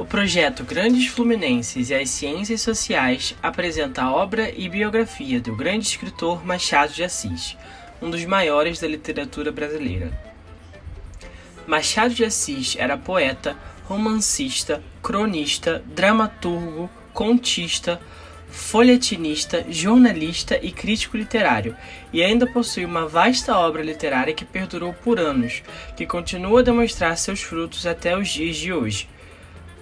O projeto Grandes Fluminenses e as Ciências Sociais apresenta a obra e biografia do grande escritor Machado de Assis, um dos maiores da literatura brasileira. Machado de Assis era poeta, romancista, cronista, dramaturgo, contista, folhetinista, jornalista e crítico literário, e ainda possui uma vasta obra literária que perdurou por anos, que continua a demonstrar seus frutos até os dias de hoje.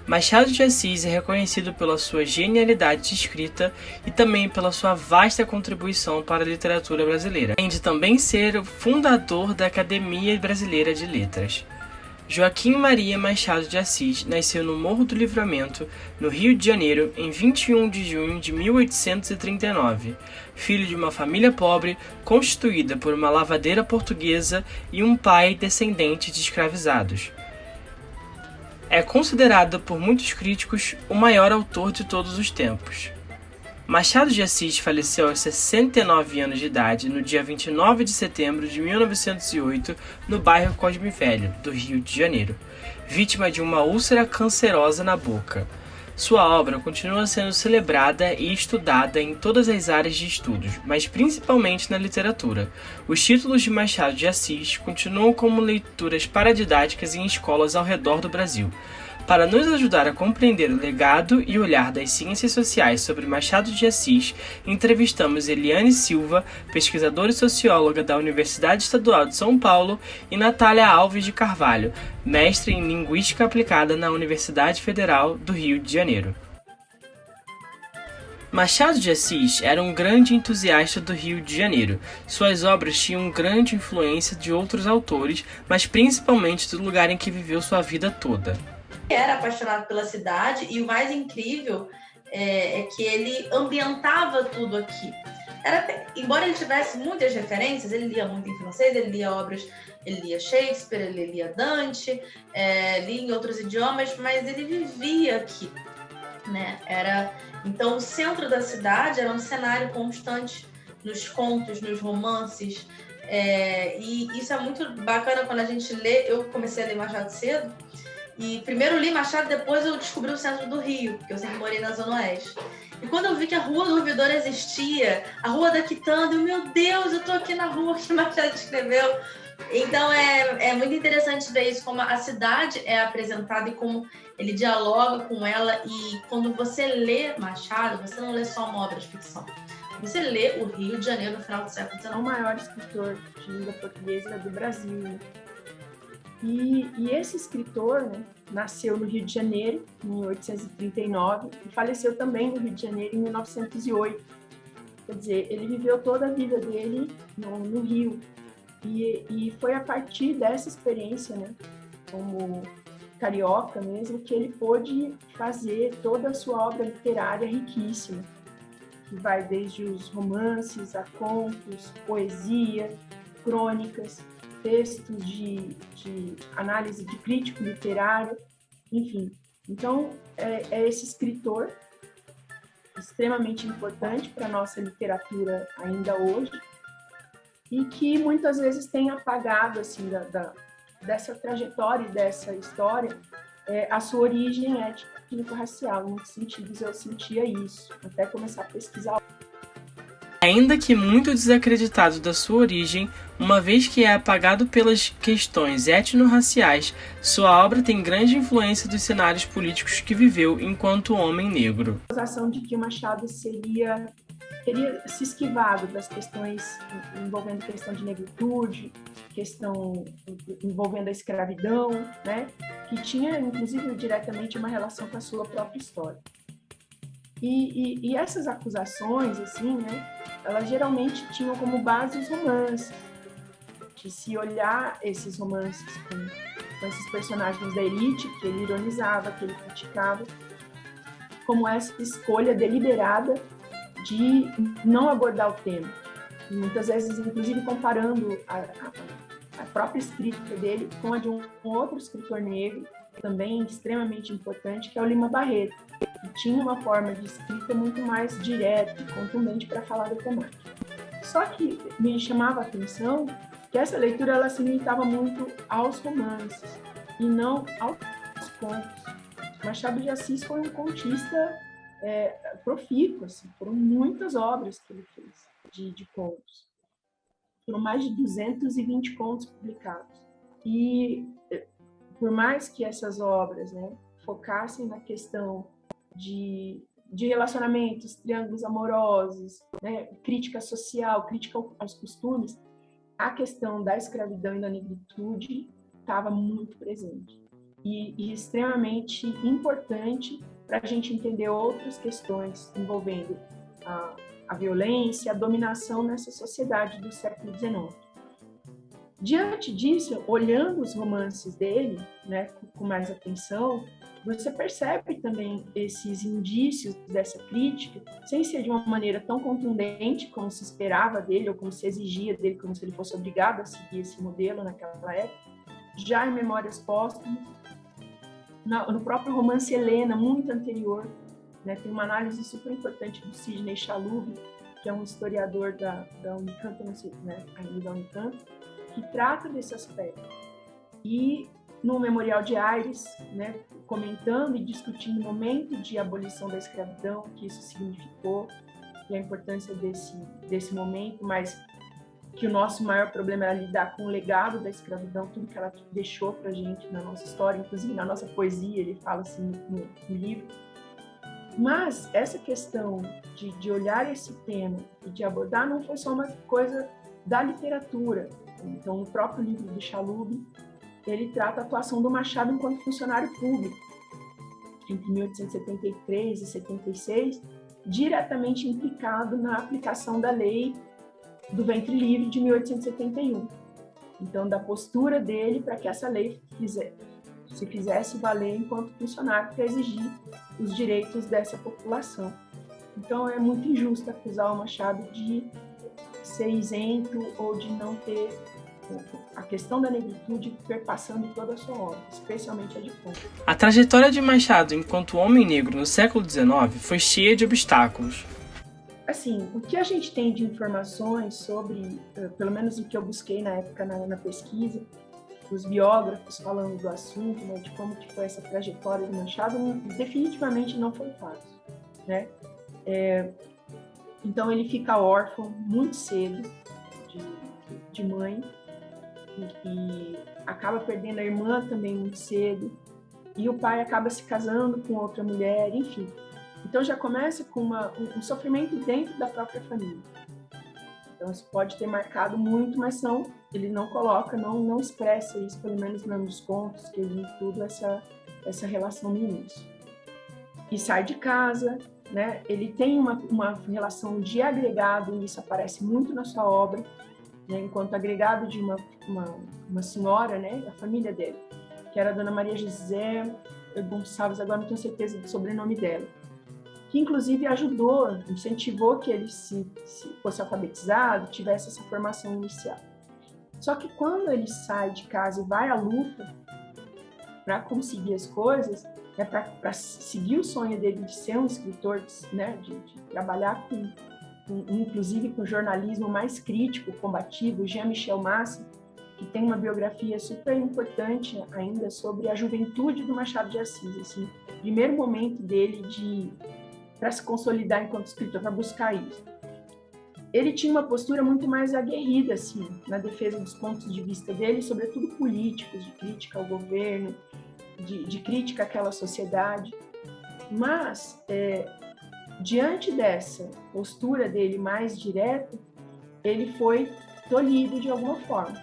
Machado de Assis é reconhecido pela sua genialidade de escrita e também pela sua vasta contribuição para a literatura brasileira, além de também ser o fundador da Academia Brasileira de Letras. Joaquim Maria Machado de Assis nasceu no Morro do Livramento, no Rio de Janeiro, em 21 de junho de 1839, filho de uma família pobre constituída por uma lavadeira portuguesa e um pai descendente de escravizados. É considerado por muitos críticos o maior autor de todos os tempos. Machado de Assis faleceu aos 69 anos de idade no dia 29 de setembro de 1908 no bairro Cosme Velho, do Rio de Janeiro, vítima de uma úlcera cancerosa na boca. Sua obra continua sendo celebrada e estudada em todas as áreas de estudos, mas principalmente na literatura. Os títulos de Machado de Assis continuam como leituras paradidáticas em escolas ao redor do Brasil. Para nos ajudar a compreender o legado e olhar das ciências sociais sobre Machado de Assis, entrevistamos Eliane Silva, pesquisadora e socióloga da Universidade Estadual de São Paulo, e Natália Alves de Carvalho, mestre em Linguística Aplicada na Universidade Federal do Rio de Janeiro. Machado de Assis era um grande entusiasta do Rio de Janeiro. Suas obras tinham grande influência de outros autores, mas principalmente do lugar em que viveu sua vida toda. Era apaixonado pela cidade e o mais incrível é que ele ambientava tudo aqui. Embora ele tivesse muitas referências, ele lia muito em francês, ele lia Shakespeare, ele lia Dante, lia em outros idiomas, mas ele vivia aqui, né? Então o centro da cidade era um cenário constante nos contos, nos romances, e isso é muito bacana quando a gente lê. Eu comecei a ler Machado cedo, e primeiro li Machado, depois eu descobri o centro do Rio, porque eu sempre morei na Zona Oeste. E quando eu vi que a Rua do Ouvidor existia, a Rua da Quitanda, meu Deus, eu tô aqui na rua que Machado escreveu. Então é muito interessante ver isso, como a cidade é apresentada e como ele dialoga com ela. E quando você lê Machado, você não lê só uma obra de ficção. Você lê o Rio de Janeiro no final do século XIX. É o maior escritor de língua portuguesa do Brasil. E esse escritor, né, nasceu no Rio de Janeiro, em 1839, e faleceu também no Rio de Janeiro, em 1908. Quer dizer, ele viveu toda a vida dele no Rio. E foi a partir dessa experiência, né, como carioca mesmo, que ele pôde fazer toda a sua obra literária riquíssima, que vai desde os romances a contos, poesia, crônicas, textos de análise de crítico literário, enfim. Então, é esse escritor extremamente importante para a nossa literatura ainda hoje e que muitas vezes tem apagado assim, dessa trajetória e dessa história a sua origem étnico-racial. Em muitos sentidos, eu sentia isso, até começar a pesquisar. Ainda que muito desacreditado da sua origem, uma vez que é apagado pelas questões etno-raciais, sua obra tem grande influência dos cenários políticos que viveu enquanto homem negro. A acusação de que o Machado teria se esquivado das questões envolvendo questão de negritude, questão envolvendo a escravidão, né, que tinha, inclusive, diretamente uma relação com a sua própria história. E essas acusações, assim, né, elas geralmente tinham como base os romances. De se olhar esses romances com esses personagens da elite, que ele ironizava, que ele criticava, como essa escolha deliberada de não abordar o tema. E muitas vezes, inclusive, comparando a própria escrita dele com a de um outro escritor negro, também extremamente importante, que é o Lima Barreto, que tinha uma forma de escrita muito mais direta e contundente para falar da temática. Só que me chamava a atenção que essa leitura ela se limitava muito aos romances e não aos contos. Machado de Assis foi um contista profícuo, assim, foram muitas obras que ele fez de contos. Foram mais de 220 contos publicados. E por mais que essas obras, né, focassem na questão de relacionamentos, triângulos amorosos, né, crítica social, crítica aos costumes, a questão da escravidão e da negritude estava muito presente. E extremamente importante para a gente entender outras questões envolvendo a violência, a dominação nessa sociedade do século XIX. Diante disso, olhando os romances dele, né, com mais atenção, você percebe também esses indícios dessa crítica, sem ser de uma maneira tão contundente como se esperava dele, ou como se exigia dele, como se ele fosse obrigado a seguir esse modelo naquela época. Já em Memórias Póstumas, no próprio romance Helena, muito anterior, né, tem uma análise super importante do Sidney Chalub, que é um historiador da Unicamp, não sei, né, ainda da Unicamp, que trata desse aspecto. E no Memorial de Aires, né, comentando e discutindo o momento de abolição da escravidão, que isso significou, e a importância desse momento, mas que o nosso maior problema era lidar com o legado da escravidão, tudo que ela deixou para a gente na nossa história, inclusive na nossa poesia, ele fala assim no livro. Mas essa questão de olhar esse tema e de abordar não foi só uma coisa da literatura. Então, no próprio livro do Chalub, ele trata a atuação do Machado enquanto funcionário público, entre 1873 e 76, diretamente implicado na aplicação da lei do ventre livre de 1871. Então, da postura dele para que essa lei se fizesse valer enquanto funcionário para exigir os direitos dessa população. Então, é muito injusto acusar o Machado de ser isento ou de não ter a questão da negritude perpassando toda a sua obra, especialmente a de conto. A trajetória de Machado enquanto homem negro no século XIX foi cheia de obstáculos. Assim, o que a gente tem de informações sobre, pelo menos o que eu busquei na época na pesquisa, os biógrafos falando do assunto, né, de como que foi essa trajetória do Machado, definitivamente não foi fácil, né? Então ele fica órfão muito cedo de mãe e acaba perdendo a irmã também muito cedo, e o pai acaba se casando com outra mulher, enfim. Então já começa com um sofrimento dentro da própria família. Então isso pode ter marcado muito, mas ele não coloca, não expressa isso, pelo menos nos contos que eu li, tudo essa relação no início. E sai de casa, né? Ele tem uma relação de agregado, e isso aparece muito na sua obra, né? Enquanto agregado de uma senhora, né? A família dele, que era a Dona Maria José Gonçalves, agora não tenho certeza do sobrenome dela, que inclusive ajudou, incentivou que ele se fosse alfabetizado, tivesse essa formação inicial. Só que quando ele sai de casa e vai à luta para conseguir as coisas, né, para seguir o sonho dele de ser um escritor, né, de trabalhar inclusive com jornalismo mais crítico, combativo, Jean-Michel Massi, que tem uma biografia super importante ainda sobre a juventude do Machado de Assis, assim, primeiro momento dele para se consolidar enquanto escritor, para buscar isso. Ele tinha uma postura muito mais aguerrida, assim, na defesa dos pontos de vista dele, sobretudo políticos, de crítica ao governo, de crítica àquela sociedade. Mas, diante dessa postura dele mais direta, ele foi tolhido de alguma forma,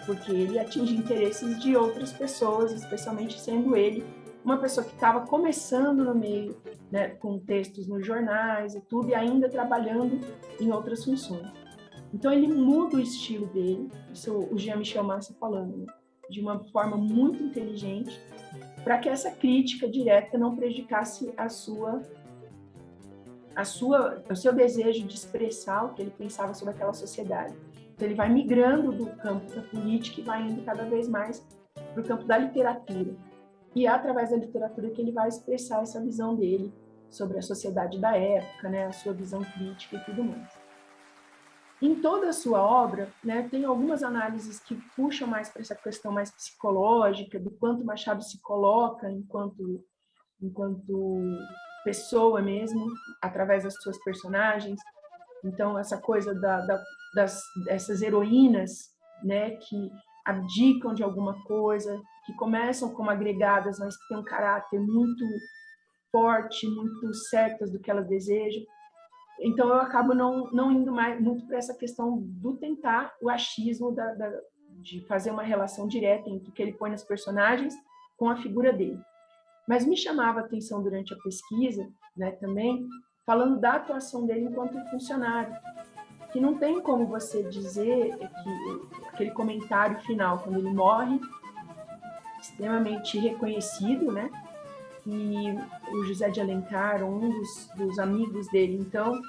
porque ele atinge interesses de outras pessoas, especialmente sendo ele uma pessoa que estava começando no meio, né, com textos nos jornais e tudo, e ainda trabalhando em outras funções. Então ele muda o estilo dele, isso o Jean-Michel Massi falando, né, de uma forma muito inteligente, para que essa crítica direta não prejudicasse o seu desejo de expressar o que ele pensava sobre aquela sociedade. Então ele vai migrando do campo da política e vai indo cada vez mais para o campo da literatura. E é através da literatura que ele vai expressar essa visão dele sobre a sociedade da época, né, a sua visão crítica e tudo mais. Em toda a sua obra, né, tem algumas análises que puxam mais para essa questão mais psicológica, do quanto Machado se coloca enquanto enquanto pessoa mesmo, através das suas personagens. Então, essa coisa dessas heroínas, né, que abdicam de alguma coisa, que começam como agregadas, mas que têm um caráter muito forte, muito certas do que elas desejam. Então, eu acabo não indo mais muito para essa questão do tentar o achismo de fazer uma relação direta entre o que ele põe nas personagens com a figura dele. Mas me chamava a atenção durante a pesquisa, né, também, falando da atuação dele enquanto funcionário, que não tem como você dizer que aquele comentário final, quando ele morre, extremamente reconhecido, né? E o José de Alencar, um dos amigos dele, então,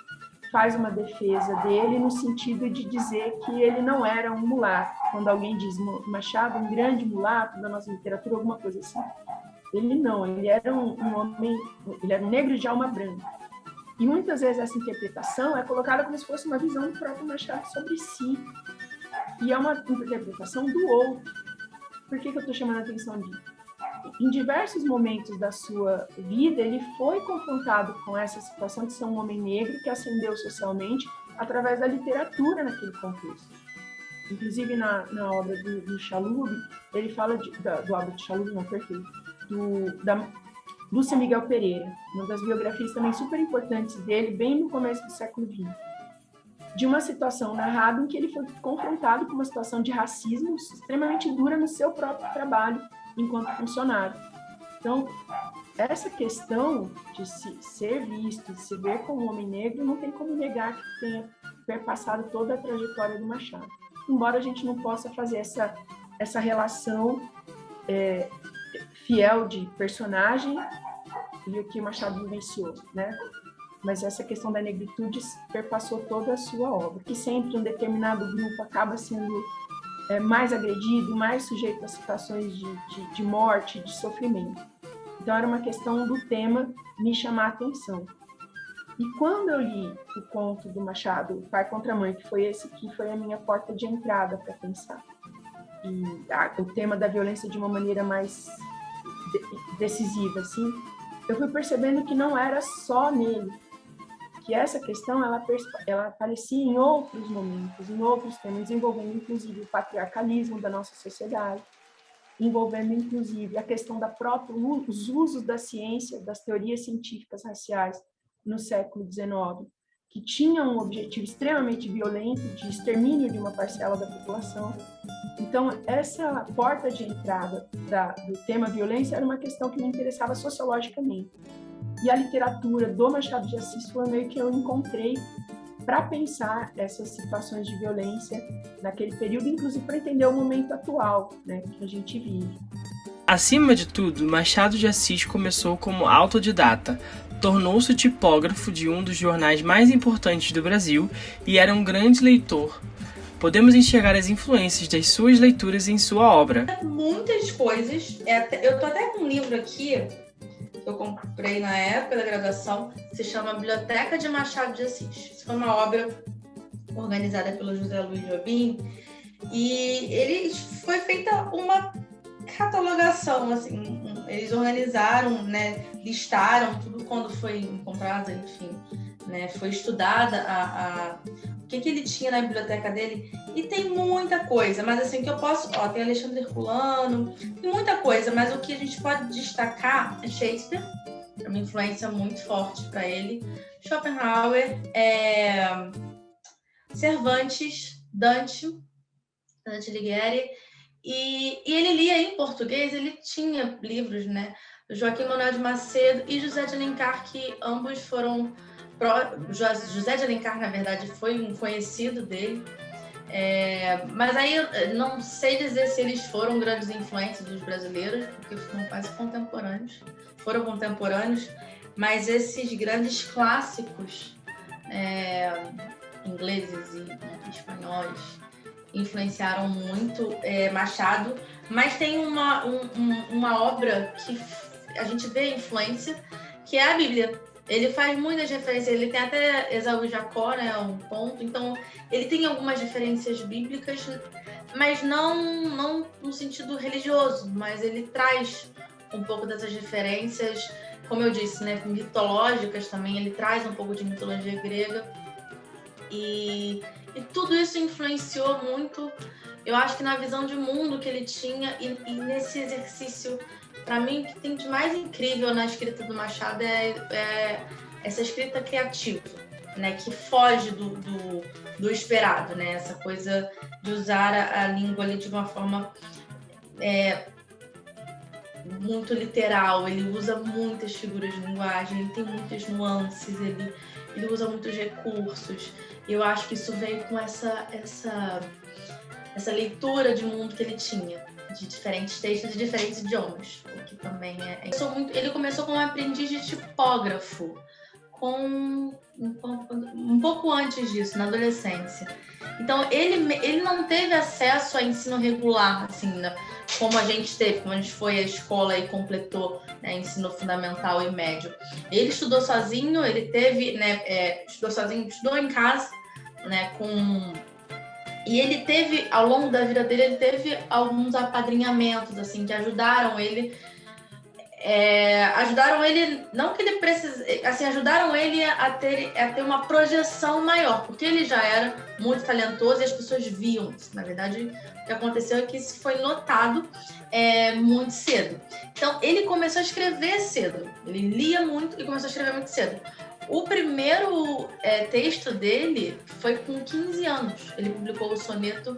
faz uma defesa dele no sentido de dizer que ele não era um mulato. Quando alguém diz Machado, um grande mulato da nossa literatura, alguma coisa assim. Ele não, ele era um homem, ele era um negro de alma branca. E muitas vezes essa interpretação é colocada como se fosse uma visão do próprio Machado sobre si. E é uma interpretação do outro. Por que eu estou chamando a atenção disso? Em diversos momentos da sua vida, ele foi confrontado com essa situação de ser um homem negro que ascendeu socialmente através da literatura naquele contexto. Inclusive, na obra do Chalub, ele fala do Álvaro de Chalub, não, perfeito, da Lúcia Miguel Pereira, uma das biografias também super importantes dele, bem no começo do século XX, de uma situação narrada em que ele foi confrontado com uma situação de racismo extremamente dura no seu próprio trabalho enquanto funcionário. Então, essa questão de ser visto, de se ver como um homem negro, não tem como negar que tenha perpassado toda a trajetória do Machado. Embora a gente não possa fazer essa relação fiel de personagem e o que o Machado vivenciou, né? Mas essa questão da negritude perpassou toda a sua obra, que sempre um determinado grupo acaba sendo mais agredido, mais sujeito a situações de morte, de sofrimento. Então, era uma questão do tema me chamar a atenção. E quando eu li o conto do Machado, O Pai contra a Mãe, que foi esse que foi a minha porta de entrada para pensar, e o tema da violência de uma maneira mais decisiva, assim, eu fui percebendo que não era só nele, que essa questão ela aparecia em outros momentos, em outros temas, envolvendo inclusive o patriarcalismo da nossa sociedade, envolvendo inclusive a questão os usos da ciência, das teorias científicas raciais no século XIX, que tinham um objetivo extremamente violento de extermínio de uma parcela da população. Então, essa porta de entrada do tema violência era uma questão que me interessava sociologicamente. E a literatura do Machado de Assis foi meio que eu encontrei para pensar essas situações de violência naquele período, inclusive para entender o momento atual, né, que a gente vive. Acima de tudo, Machado de Assis começou como autodidata, tornou-se tipógrafo de um dos jornais mais importantes do Brasil e era um grande leitor. Podemos enxergar as influências das suas leituras em sua obra. Muitas coisas. Eu tô até com um livro aqui que eu comprei na época da graduação, se chama Biblioteca de Machado de Assis. Isso foi uma obra organizada pelo José Luiz Jobim e foi feita uma catalogação, assim, eles organizaram, né, listaram tudo quando foi encontrada, enfim, né, foi estudada o que ele tinha na biblioteca dele, e tem muita coisa, mas assim, que eu posso, tem Alexandre Herculano, tem muita coisa, mas o que a gente pode destacar é Shakespeare, é uma influência muito forte para ele, Schopenhauer, Cervantes, Dante Alighieri, e ele lia em português, ele tinha livros, né? Joaquim Manuel de Macedo e José de Alencar, que ambos foram... José de Alencar, na verdade, foi um conhecido dele. Mas aí eu não sei dizer se eles foram grandes influências dos brasileiros, porque foram quase contemporâneos. Foram contemporâneos, mas esses grandes clássicos ingleses e espanhóis influenciaram muito Machado, mas tem uma obra que a gente vê a influência, que é a Bíblia. Ele faz muitas referências, ele tem até Esaú e Jacó, né, um ponto, então ele tem algumas referências bíblicas, mas não no sentido religioso, mas ele traz um pouco dessas referências como eu disse, né, mitológicas também. Ele traz um pouco de mitologia grega. E tudo isso influenciou muito, eu acho que na visão de mundo que ele tinha e nesse exercício, para mim, o que tem de mais incrível na escrita do Machado é essa escrita criativa, né, que foge do esperado, né, essa coisa de usar a língua ali de uma forma muito literal. Ele usa muitas figuras de linguagem, ele tem muitas nuances, ele usa muitos recursos. E eu acho que isso veio com essa leitura de mundo que ele tinha, de diferentes textos e diferentes idiomas, o que também Ele começou como aprendiz de tipógrafo, um pouco antes disso, na adolescência. Então, ele não teve acesso a ensino regular, assim, como a gente teve, como a gente foi à escola e completou, né, ensino fundamental e médio. Ele estudou sozinho, ele teve, né, estudou em casa, né, e ele teve, ao longo da vida dele, ele teve alguns apadrinhamentos, assim, que ajudaram ele, não que ele precise, assim, ajudaram ele a ter uma projeção maior, porque ele já era muito talentoso e as pessoas viam isso. Na verdade, o que aconteceu é que isso foi notado muito cedo. Então, ele começou a escrever cedo, ele lia muito e começou a escrever muito cedo. O primeiro texto dele foi com 15 anos. Ele publicou o soneto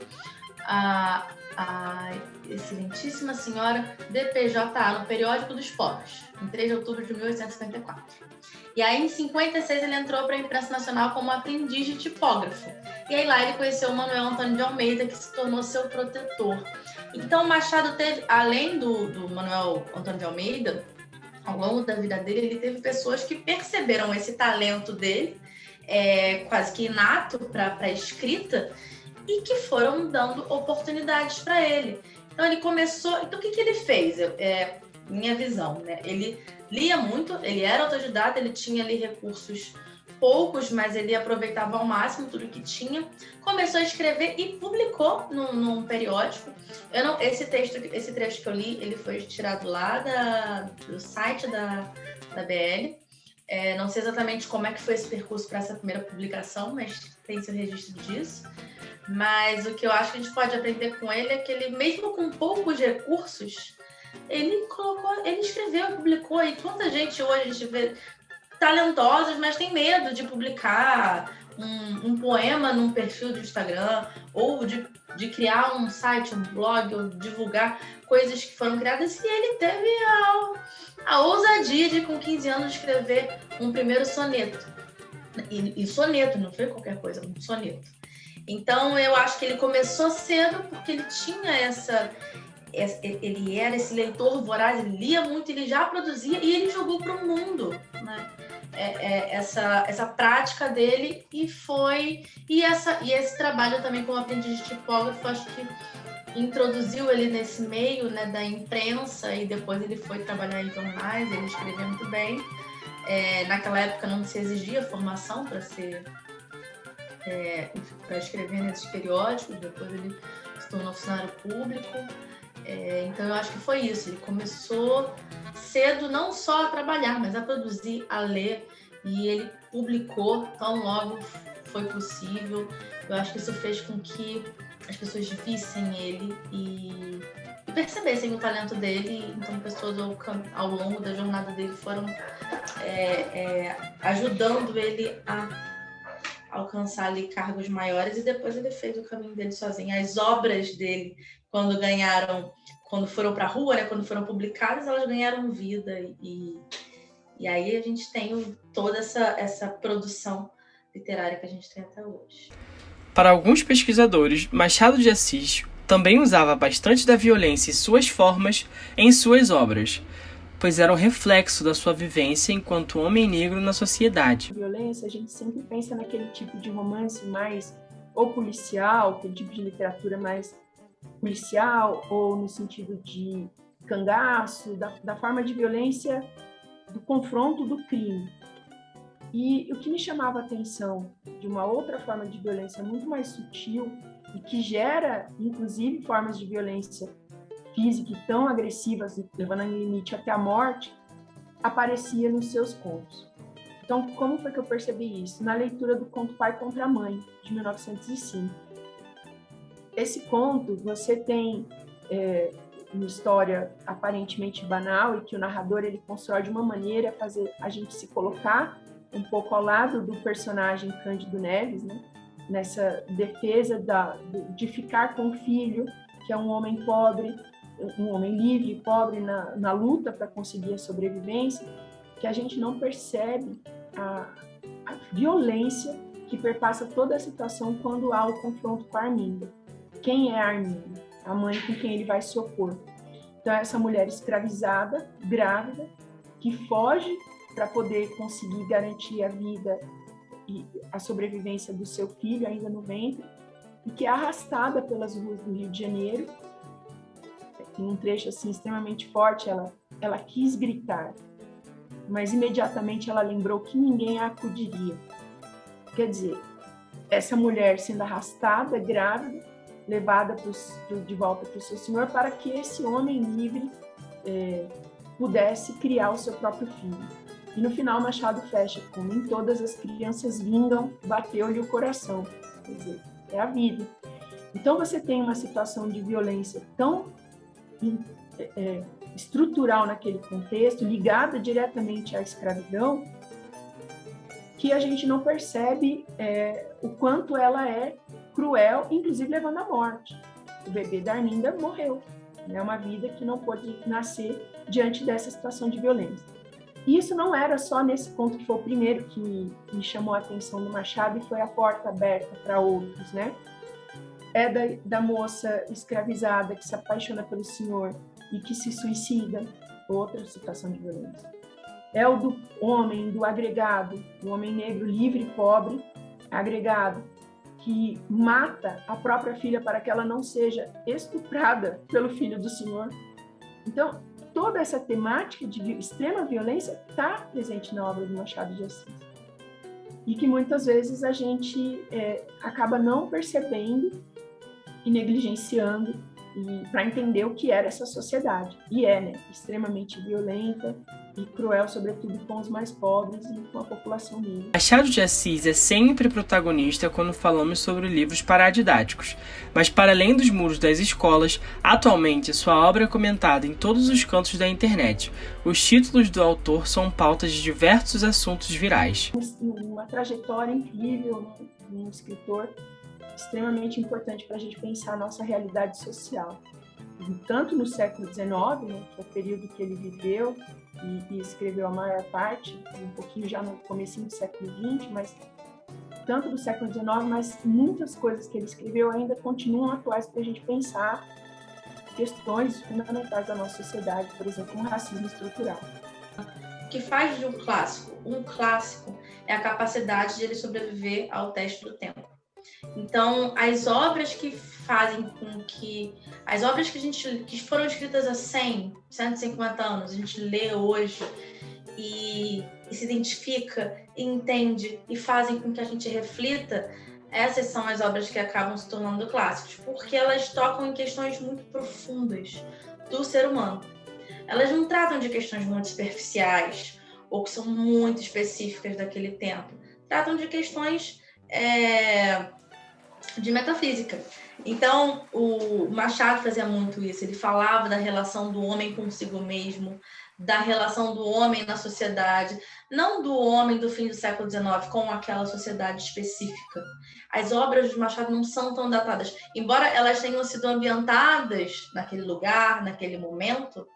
a Excelentíssima Senhora DPJA no Periódico dos Pobres, em 3 de outubro de 1854. E aí, em 56, ele entrou para a imprensa nacional como aprendiz de tipógrafo. E aí lá ele conheceu o Manuel Antônio de Almeida, que se tornou seu protetor. Então, Machado teve, além do Manuel Antônio de Almeida, ao longo da vida dele, ele teve pessoas que perceberam esse talento dele, quase que inato para a escrita, e que foram dando oportunidades para ele. Então, ele começou... Então, o que ele fez? Minha visão, né? Ele lia muito, ele era autodidata, ele tinha ali recursos poucos, mas ele aproveitava ao máximo tudo que tinha. Começou a escrever e publicou num periódico. Esse trecho que eu li, ele foi tirado lá do site da BL. Não sei exatamente como é que foi esse percurso para essa primeira publicação, mas tem seu registro disso. Mas o que eu acho que a gente pode aprender com ele é que ele, mesmo com poucos recursos, ele escreveu, publicou. E quanta gente hoje a gente vê talentosos, mas tem medo de publicar um poema num perfil do Instagram, ou de criar um site, um blog, ou divulgar coisas que foram criadas. E ele teve a ousadia de, com 15 anos, escrever um primeiro soneto. E soneto, não foi qualquer coisa, um soneto. Então, eu acho que ele começou cedo porque ele tinha ele era esse leitor voraz, ele lia muito, ele já produzia e ele jogou para o mundo, né? Essa prática dele e esse trabalho também como aprendiz de tipógrafo, acho que introduziu ele nesse meio, né, da imprensa, e depois ele foi trabalhar em jornais, ele escrevia muito bem. Naquela época não se exigia formação para escrever nesses periódicos, depois ele se tornou funcionário público. Então eu acho que foi isso, ele começou cedo não só a trabalhar, mas a produzir, a ler, e ele publicou tão logo foi possível. Eu acho que isso fez com que as pessoas vissem ele e percebessem o talento dele. Então pessoas ao longo da jornada dele foram ajudando ele a alcançar ali cargos maiores, e depois ele fez o caminho dele sozinho. As obras dele, quando foram para a rua, né, quando foram publicadas, elas ganharam vida, e aí a gente tem toda essa produção literária que a gente tem até hoje. Para alguns pesquisadores, Machado de Assis também usava bastante da violência e suas formas em suas obras, pois era um reflexo da sua vivência enquanto homem negro na sociedade. Violência, a gente sempre pensa naquele tipo de romance mais ou policial, aquele tipo de literatura mais policial, ou no sentido de cangaço, da forma de violência, do confronto do crime. E o que me chamava a atenção de uma outra forma de violência muito mais sutil e que gera, inclusive, formas de violência física e tão agressivas, levando ao limite até a morte, aparecia nos seus contos. Então, como foi que eu percebi isso? Na leitura do conto Pai contra a Mãe, de 1905. Esse conto, você tem uma história aparentemente banal e que o narrador ele constrói de uma maneira a fazer a gente se colocar um pouco ao lado do personagem Cândido Neves, né? Nessa defesa de ficar com o filho, que é um homem pobre, um homem livre e pobre na luta para conseguir a sobrevivência, que a gente não percebe a violência que perpassa toda a situação quando há o confronto com a Arminda. Quem é a Arminda? A mãe com quem ele vai se opor. Então, essa mulher escravizada, grávida, que foge para poder conseguir garantir a vida e a sobrevivência do seu filho ainda no ventre, e que é arrastada pelas ruas do Rio de Janeiro. Tem um trecho assim extremamente forte, ela quis gritar, mas imediatamente ela lembrou que ninguém a acudiria. Quer dizer, essa mulher sendo arrastada, grávida, levada de volta para o seu senhor, para que esse homem livre pudesse criar o seu próprio filho. E no final Machado fecha com: nem todas as crianças vingam, bateu-lhe o coração. Quer dizer, é a vida. Então você tem uma situação de violência tão estrutural naquele contexto, ligada diretamente à escravidão, que a gente não percebe o quanto ela é cruel, inclusive levando à morte. O bebê da Arminda morreu. É uma vida que não pôde nascer diante dessa situação de violência. E isso não era só nesse conto, que foi o primeiro que me chamou a atenção do Machado, e foi a porta aberta para outros, né? É da moça escravizada que se apaixona pelo senhor e que se suicida, outra situação de violência. É o do homem, do agregado, do homem negro livre e pobre, agregado, que mata a própria filha para que ela não seja estuprada pelo filho do senhor. Então, toda essa temática de extrema violência está presente na obra do Machado de Assis. E que muitas vezes a gente acaba não percebendo e negligenciando para entender o que era essa sociedade. E né, extremamente violenta e cruel, sobretudo com os mais pobres e com a população negra. Machado de Assis é sempre protagonista quando falamos sobre livros paradidáticos, mas para além dos muros das escolas, atualmente sua obra é comentada em todos os cantos da internet. Os títulos do autor são pautas de diversos assuntos virais. Uma trajetória incrível, né, de um escritor extremamente importante para a gente pensar a nossa realidade social. Tanto no século XIX, né, que é o período que ele viveu e escreveu a maior parte, um pouquinho já no comecinho do século XX, mas tanto do século XIX, mas muitas coisas que ele escreveu ainda continuam atuais para a gente pensar questões fundamentais da nossa sociedade, por exemplo, como racismo estrutural. O que faz de um clássico é a capacidade de ele sobreviver ao teste do tempo. Então, as obras que fazem com que... As obras que foram escritas há 100, 150 anos, a gente lê hoje e se identifica, e entende e fazem com que a gente reflita, essas são as obras que acabam se tornando clássicos, porque elas tocam em questões muito profundas do ser humano. Elas não tratam de questões muito superficiais ou que são muito específicas daquele tempo. Tratam de questões de metafísica. Então, o Machado fazia muito isso. Ele falava da relação do homem consigo mesmo, da relação do homem na sociedade, não do homem do fim do século XIX com aquela sociedade específica. As obras de Machado não são tão datadas. Embora elas tenham sido ambientadas naquele lugar, naquele momento,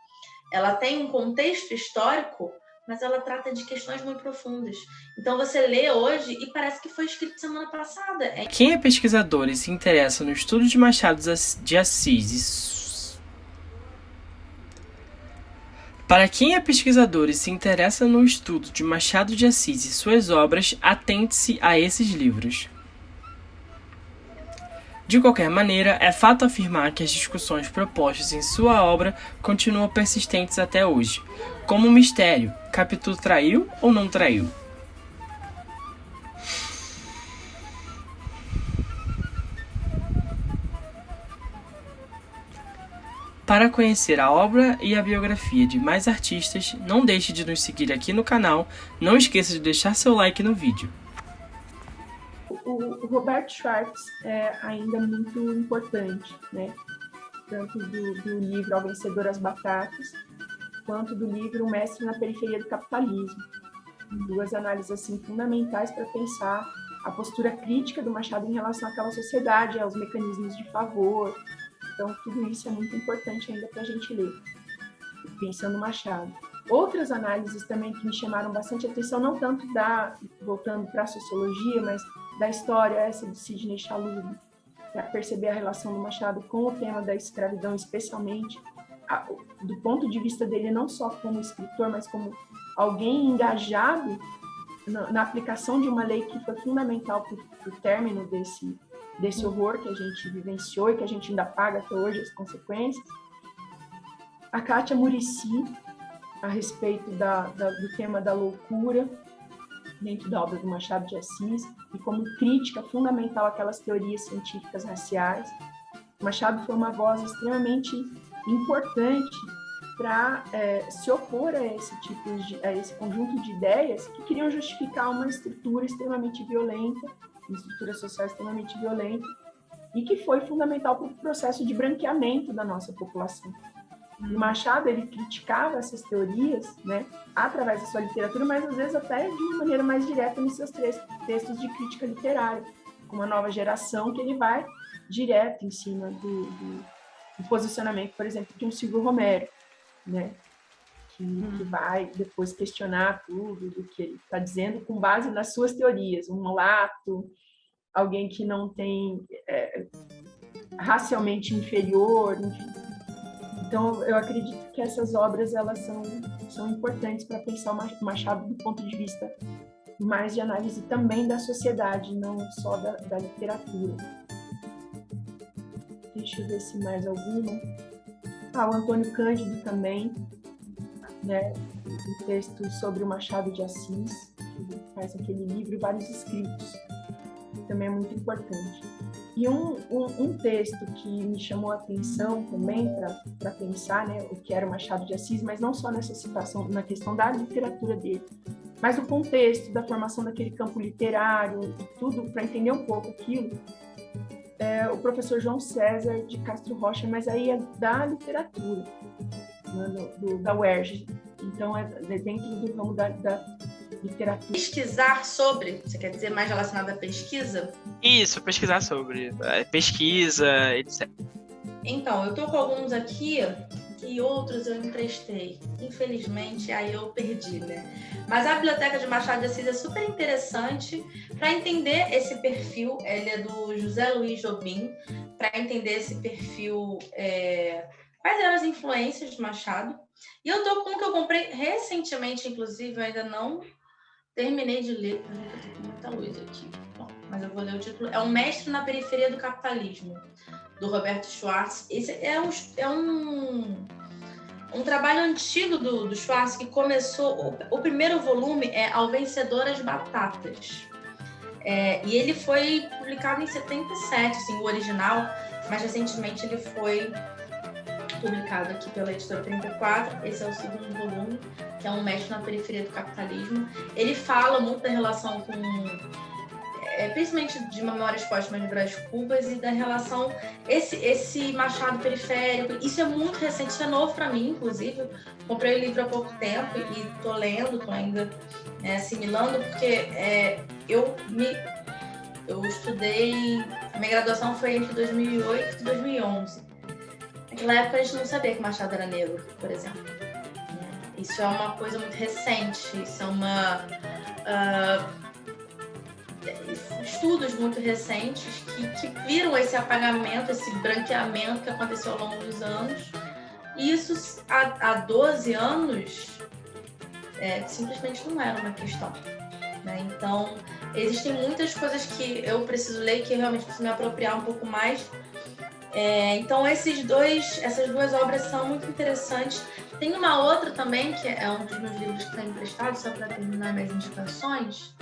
ela tem um contexto histórico, mas ela trata de questões muito profundas. Então você lê hoje e parece que foi escrito semana passada. Quem é pesquisador e se interessa no estudo de Machado de Assis... Para quem é pesquisador e se interessa no estudo de Machado de Assis e suas obras, atente-se a esses livros. De qualquer maneira, é fato afirmar que as discussões propostas em sua obra continuam persistentes até hoje, como o mistério: Capitu traiu ou não traiu? Para conhecer a obra e a biografia de mais artistas, não deixe de nos seguir aqui no canal, não esqueça de deixar seu like no vídeo. O Roberto Schwartz é ainda muito importante, né? Tanto do livro Ao Vencedor as Batatas, quanto do livro O Mestre na Periferia do Capitalismo. Duas análises assim, fundamentais para pensar a postura crítica do Machado em relação àquela sociedade, aos mecanismos de favor. Então, tudo isso é muito importante ainda para a gente ler, pensando Machado. Outras análises também que me chamaram bastante atenção, não tanto voltando para a sociologia, mas da história, essa do Sidney Chalub, para perceber a relação do Machado com o tema da escravidão, especialmente do ponto de vista dele, não só como escritor, mas como alguém engajado na aplicação de uma lei que foi fundamental para o término desse horror que a gente vivenciou e que a gente ainda paga até hoje as consequências. A Kátia Muricy, a respeito do tema da loucura, dentro da obra do Machado de Assis, e como crítica fundamental àquelas teorias científicas raciais. Machado foi uma voz extremamente importante para se opor a esse conjunto de ideias que queriam justificar uma estrutura extremamente violenta, uma estrutura social extremamente violenta, e que foi fundamental para o processo de branqueamento da nossa população. E Machado, ele criticava essas teorias, né, através da sua literatura, mas às vezes até de uma maneira mais direta nos seus textos de crítica literária, com uma nova geração que ele vai direto em cima do posicionamento, por exemplo, de um Silvio Romero, né, que vai depois questionar tudo do que ele está dizendo com base nas suas teorias, um mulato, alguém que não tem racialmente inferior, enfim. Então, eu acredito que essas obras elas são importantes para pensar o Machado do ponto de vista mais de análise também da sociedade, não só da literatura. Deixa eu ver se mais alguma. O Antônio Cândido também, né? Um texto sobre o Machado de Assis, que faz aquele livro e vários escritos, que também é muito importante. E um texto que me chamou a atenção também para pensar, né, o que era o Machado de Assis, mas não só nessa situação, na questão da literatura dele, mas o contexto da formação daquele campo literário, tudo, para entender um pouco aquilo, é o professor João César de Castro Rocha, mas aí é da literatura, né, da UERJ. Então, é dentro do ramo da literatura. Pesquisar sobre, você quer dizer mais relacionado à pesquisa? Isso, pesquisar sobre pesquisa, etc. Então, eu tô com alguns aqui e outros eu emprestei. Infelizmente, aí eu perdi, né? Mas a Biblioteca de Machado de Assis é super interessante para entender esse perfil. Ele é do José Luiz Jobim, para entender esse perfil, quais eram as influências de Machado. E eu tô com um que eu comprei recentemente, inclusive, eu ainda não terminei de ler, porque eu tô com muita luz aqui. Bom, mas eu vou ler o título. É Um Mestre na Periferia do Capitalismo, do Roberto Schwartz. Esse é um trabalho antigo do Schwartz, que começou... O primeiro volume é Ao Vencedor as Batatas. E ele foi publicado em 77, assim, o original, mas recentemente ele foi publicado aqui pela Editora 34. Esse é o segundo volume, que é Um Mestre na Periferia do Capitalismo. Ele fala muito da relação com... principalmente de Memórias Póstumas de Brás Cubas e da relação, esse Machado periférico. Isso é muito recente, isso é novo para mim, inclusive. Comprei o livro há pouco tempo e tô lendo, tô ainda assimilando, porque eu estudei, a minha graduação foi entre 2008 e 2011. Naquela época a gente não sabia que Machado era negro, por exemplo. Isso é uma coisa muito recente, isso é estudos muito recentes que viram esse apagamento, esse branqueamento que aconteceu ao longo dos anos. E isso, há 12 anos, simplesmente não era uma questão, né? Então, existem muitas coisas que eu preciso ler, que eu realmente preciso me apropriar um pouco mais. Então, essas duas obras são muito interessantes. Tem uma outra também, que é um dos meus livros que está emprestado, só para terminar minhas indicações,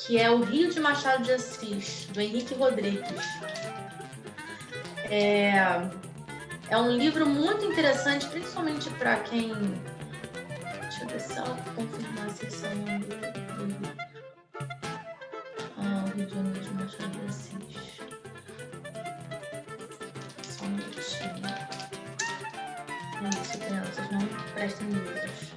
que é O Rio de Machado de Assis, do Henrique Rodrigues. É É um livro muito interessante, principalmente para quem... Deixa eu ver se ela confirmar se esse é o nome do livro. O Rio de Janeiro de Machado de Assis. Só um minutinho. É isso, crianças, não prestem livros.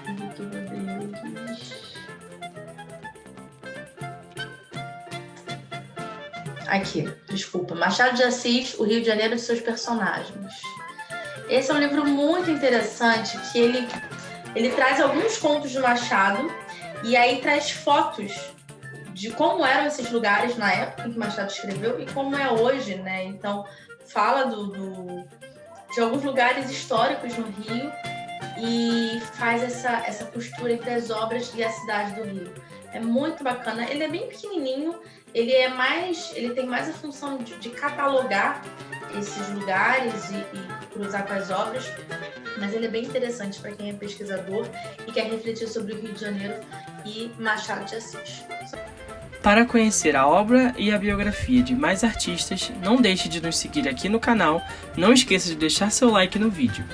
Henrique Rodrigues. Aqui, desculpa. Machado de Assis, O Rio de Janeiro e seus personagens. Esse é um livro muito interessante, que ele traz alguns contos de Machado e aí traz fotos de como eram esses lugares na época em que Machado escreveu e como é hoje, né? Então, fala de alguns lugares históricos no Rio e faz essa costura entre as obras e a cidade do Rio. É muito bacana. Ele é bem pequenininho, ele tem mais a função de catalogar esses lugares e cruzar com as obras, mas ele é bem interessante para quem é pesquisador e quer refletir sobre o Rio de Janeiro e Machado de Assis. Para conhecer a obra e a biografia de mais artistas, não deixe de nos seguir aqui no canal, não esqueça de deixar seu like no vídeo.